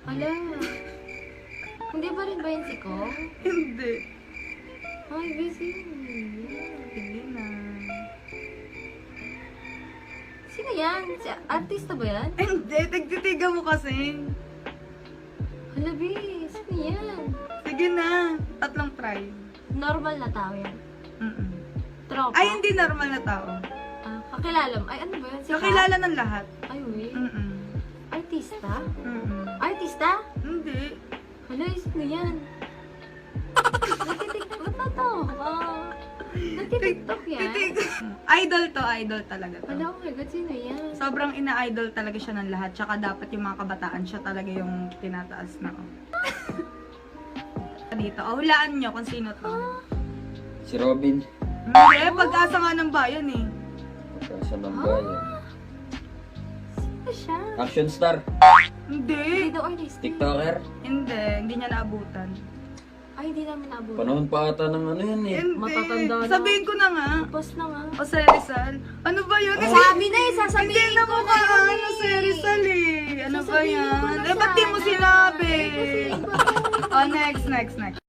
Ala. Hindi pa rin ba yun si Kong? Hindi. Ay, busy. Hindi na. Sino yan? Si artista ba yan? Hindi, tigtitiga mo kasi. Hala, B. Sino yan? Sige na. Tatlong try. Normal na tao yan. Tropa? Ay, hindi normal na tao. Ah, kakilala mo. Ay, ano ba yun? Si Kakilala ng lahat. Ay, wait. Mm-mm. Artista? Mm-mm. Artista? Hindi. Hala, sino yan? Nagtitiktok. Ba't natawa ka? Nagtitiktok yan? Idol to, idol talaga to. Hala, oh my God, sino yan? Sobrang ina-idol talaga siya ng lahat. Tsaka dapat yung mga kabataan siya talaga yung tinataas na. Dito, hulaan nyo kung sino to. Si Robin. Hindi, pag-asa nga ng bayan eh. Pagkasa ng bayan. Sino siya? Action star. Hindi. Hindi daw artista. TikToker. Hindi niya naabutan. Ay, hindi namin nabot. Panahon pa ata ng ano yan eh. Hindi. Matatanda na. Sabihin ko na nga. Tapos na nga. O si Rizal. Ano ba yun? Sabi na eh, Hindi sasabihin na ko mo na ka yun ano si Rizal eh. Ano ba Sasabihin ko yan? na Eh, ba't di mo sana. sinabi? Eh, kasi iba. Oh, next.